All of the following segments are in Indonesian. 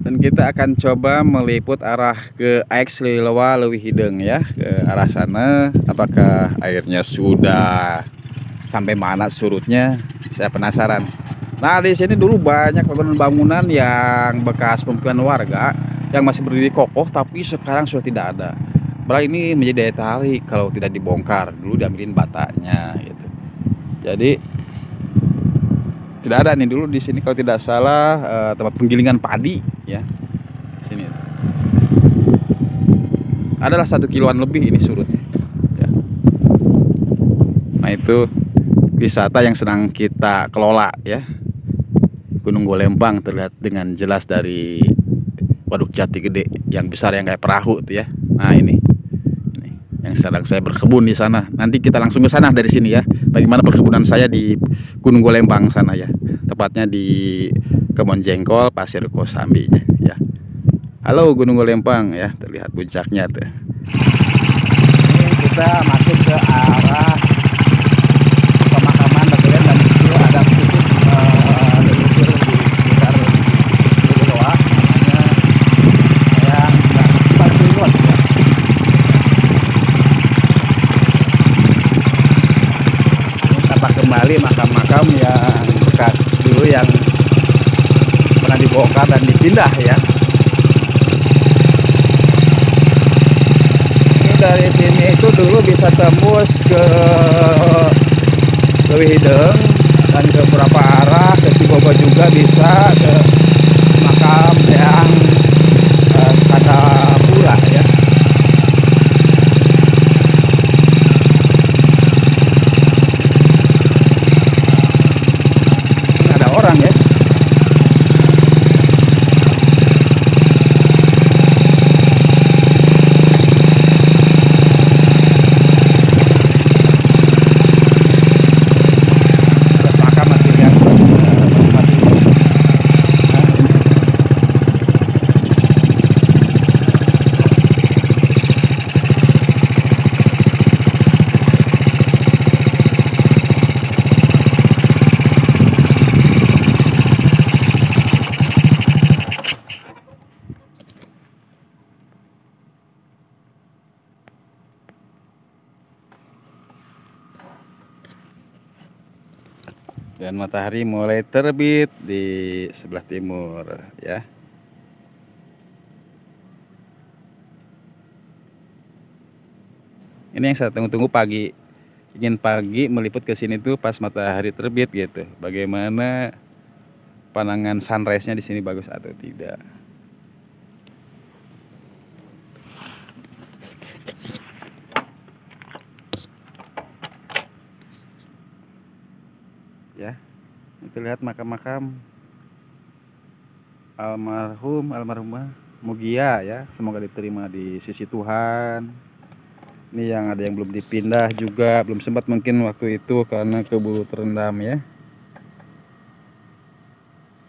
Dan kita akan coba meliput arah ke Aix Lilewa Leuwih Hideung ya, ke arah sana. Apakah airnya sudah sampai mana surutnya? Saya penasaran. Nah, di sini dulu banyak bangunan-bangunan yang bekas pemukiman warga yang masih berdiri kokoh, tapi sekarang sudah tidak ada. Padahal ini menjadi daya tarik kalau tidak dibongkar. Dulu diambilin batanya gitu. Jadi tidak ada nih dulu di sini kalau tidak salah tempat penggilingan padi ya. Sini adalah 1 kiloan lebih ini surutnya ya. Nah, itu wisata yang sedang kita kelola ya. Gunung Golembang terlihat dengan jelas dari Waduk Jati Gede yang besar yang kayak perahu itu ya. Nah, ini yang sedang saya berkebun di sana. Nanti kita langsung ke sana dari sini ya. Bagaimana perkebunan saya di Gunung Golembang sana ya. Tepatnya di Kebon Jengkol, Pasir Kosambinya ya. Halo Gunung Golembang ya, terlihat puncaknya tuh. Ini kita masuk ke arah pemakaman Bagelen dan itu ada khusus leluhur di sekitar Lilewa namanya yang Pasuruan ya. Tampak kembali makam-makam yang bekas dulu yang pernah dibongkar dan dipindah ya. Ini dari sini itu dulu bisa tembus ke Leuwih Hideung dan ke beberapa arah, ke Cibogo juga bisa, ke makam yang Sadapura ya. Ini ada orang ya. Dan matahari mulai terbit di sebelah timur ya. Ini yang saya tunggu-tunggu pagi. Ingin pagi meliput ke sini tuh pas matahari terbit gitu. Bagaimana pandangan sunrise-nya di sini bagus atau tidak. Ya, itu lihat makam-makam almarhumah Mugia ya, semoga diterima di sisi Tuhan. Ini yang ada yang belum dipindah juga, belum sempat mungkin waktu itu karena keburu terendam ya.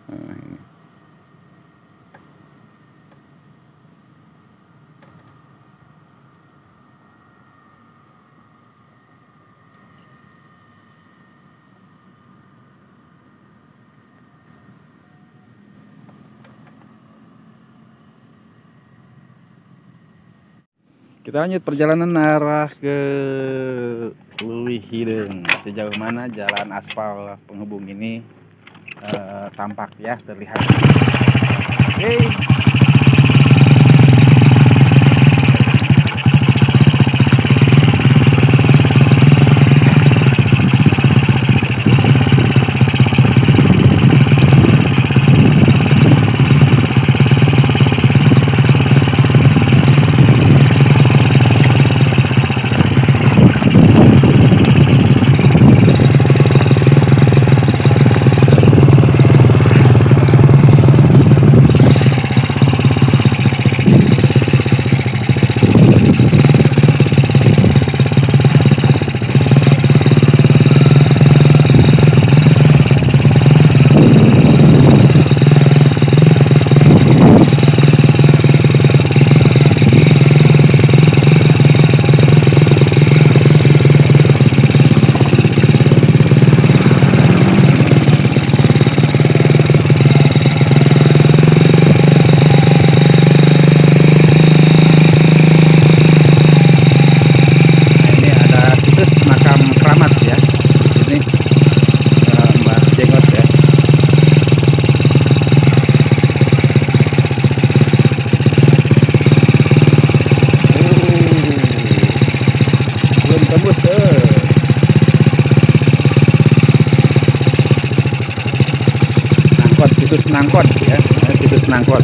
Nah, ini. Kita lanjut perjalanan arah ke Leuwih Hideung. Sejauh mana jalan aspal penghubung ini tampak ya, terlihat. Hey. situs Nangkot ya, situs Nangkot.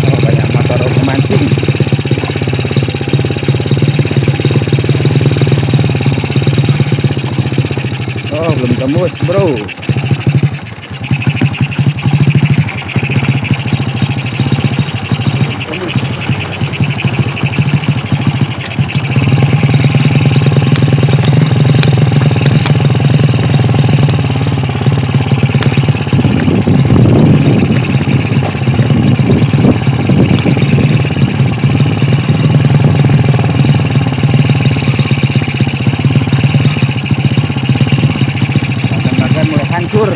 Oh, banyak motor pemancing. Oh, belum tembus, bro. Hancur.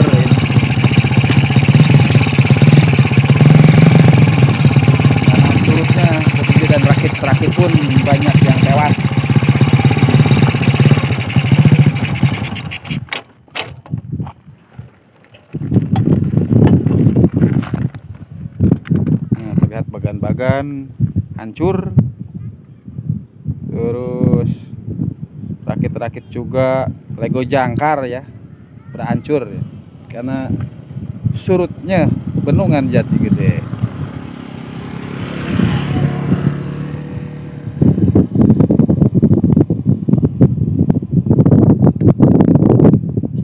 Karena surutnya dan rakit-rakit pun banyak yang tewas. Nah, terlihat bagan-bagan hancur, terus rakit-rakit juga Lego jangkar ya, berancur ya, karena surutnya Bendungan Jati Gede.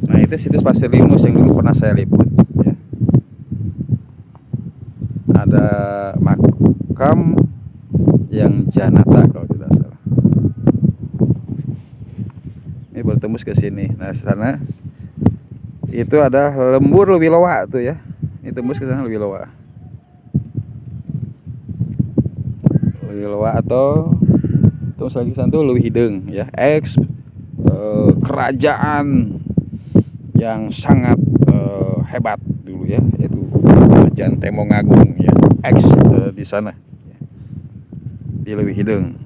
Nah, itu situs Pasir Limus yang dulu pernah saya liput ya. Ada makam yang Janata kalau tidak salah. Ini bertembus ke sini. Nah, sana itu ada lembur Leuwi Loa tuh ya. Ini tembus ke sana Leuwi Loa. Leuwi Loa atau terus lagi sana tuh Leuwi Hideng ya. Kerajaan yang sangat hebat dulu ya, yaitu Kerajaan Temonggung ya. Di sana ya, di Leuwi Hideng.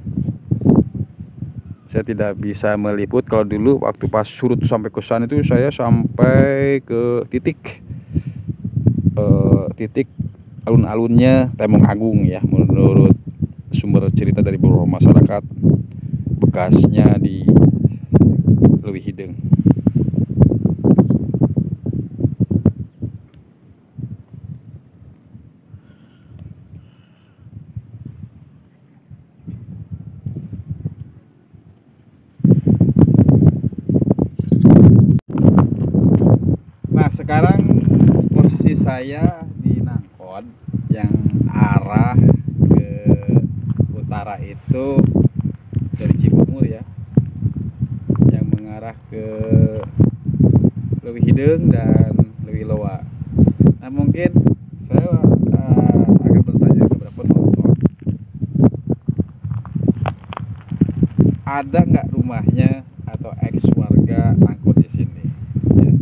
Saya tidak bisa meliput kalau dulu waktu pas surut sampai ke sana itu saya sampai ke titik alun-alunnya Temonggung ya, menurut sumber cerita dari beberapa masyarakat bekasnya di Leuwi Hideng. Nah, sekarang posisi saya di Nangkot yang arah ke utara itu dari Cikumur ya, yang mengarah ke Leuwi Hideng dan Leuwi Loa. Nah, mungkin saya akan bertanya ke beberapa penonton, ada nggak rumahnya atau ex warga Nangkot di sini ya?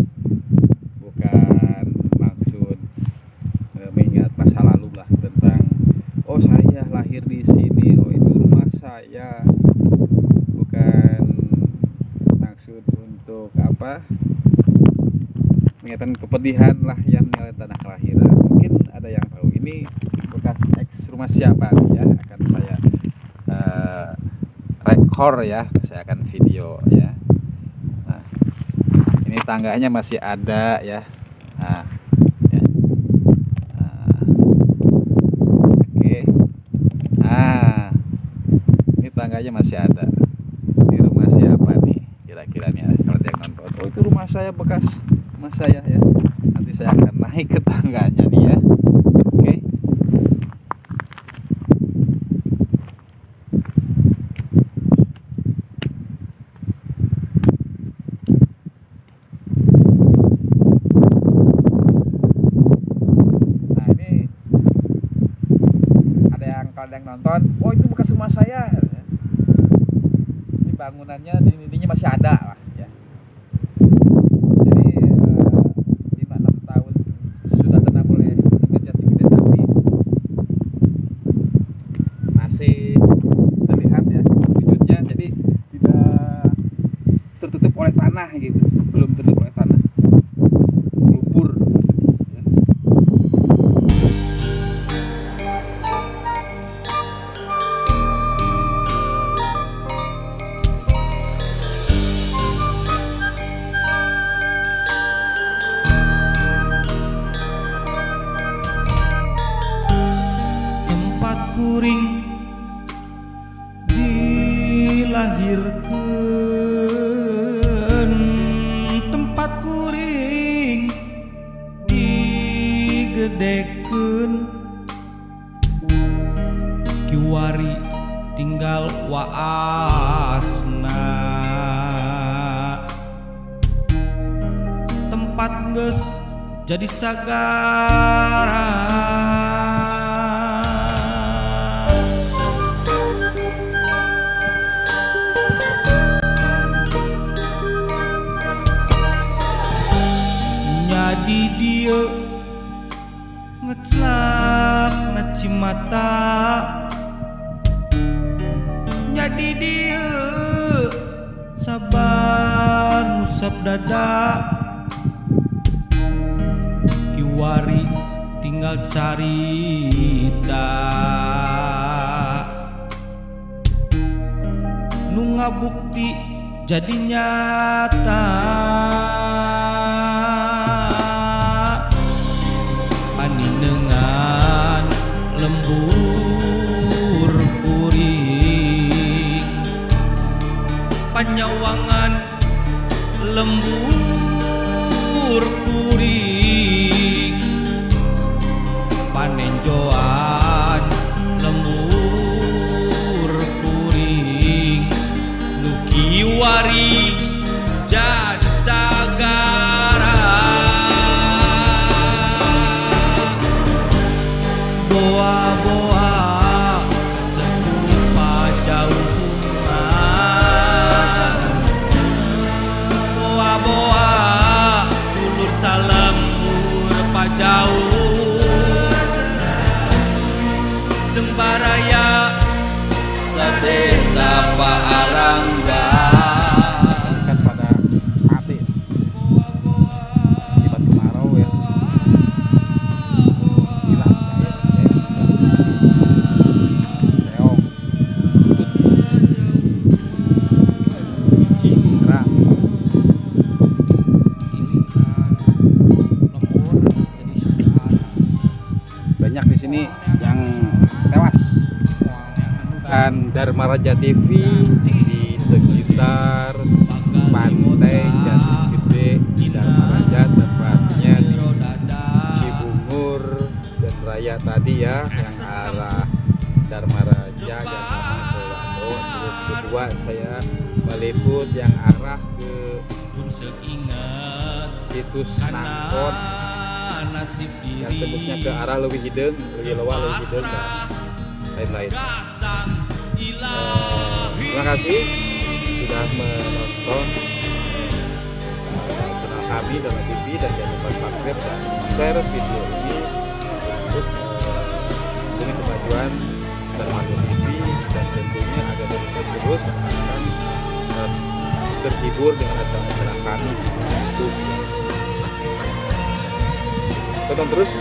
Bukan maksud mengingat masa lalu lah, tentang oh saya lahir di sini, oh itu rumah saya, bukan maksud untuk apa mengingatkan kepedihan lah ya, mengenai tanah kelahiran. Mungkin ada yang tahu ini bekas ex rumah siapa ya, akan saya rekor ya, saya akan video ya. Nah, ini tangganya masih ada ya. Nah, ya. Nah, oke. Nah, ini tangganya masih ada. Ini rumah siapa nih kira-kira nih, kalau dia nonton? Oh, itu rumah saya, bekas rumah saya ya. Nanti saya akan naik ke tangganya nih ya. Oke. Ada yang nonton, oh itu bekas rumah saya. Ini bangunannya, dindingnya masih ada lah ya. Jadi 5-6 tahun sudah terendam oleh Bendungan Jati Gede, tapi masih terlihat ya wujudnya. Jadi tidak tertutup oleh tanah gitu, belum tertutup oleh tanah, lumpur maksudnya ya. tempat kuring digedeken kiwari tinggal waasna tempat geus jadi sagara nyadi dia ngeclak na Cimata nyadi dia sabar nusap dada kiwari tinggal carita nu ngabukti jadi nyata paninengan lembur kuring panyawangan lembur kuring panenjoan lembur kuring nu kiwari jadi sagara boa-boa serupa jauhan boa-boa ulur salembur pajauh Sembaraya sadesa Paarangga Kan pada mati akibat kemarau ya. Hilang leong cingkrang banyak di sini yang tewas. Dan Dharma Raja TV di sekitar pantai Jati Gede di Dharma Raja, tepatnya di Cibungur dan Raya tadi ya, yang arah Dharma Raja dan sama Kolando. Terus kedua saya meliput yang arah ke situs Nangkon yang tembusnya ke arah Leuwi Hideung, Leuwi Loa, Leuwi Hideung dan lain-lain. Terima kasih sudah menonton channel kami Dharma TV, dan jangan lupa subscribe dan share video ini untuk demi kemajuan Dharma TV, dan tentunya agar terus akan terhibur dengan acara kami di YouTube. Tonton terus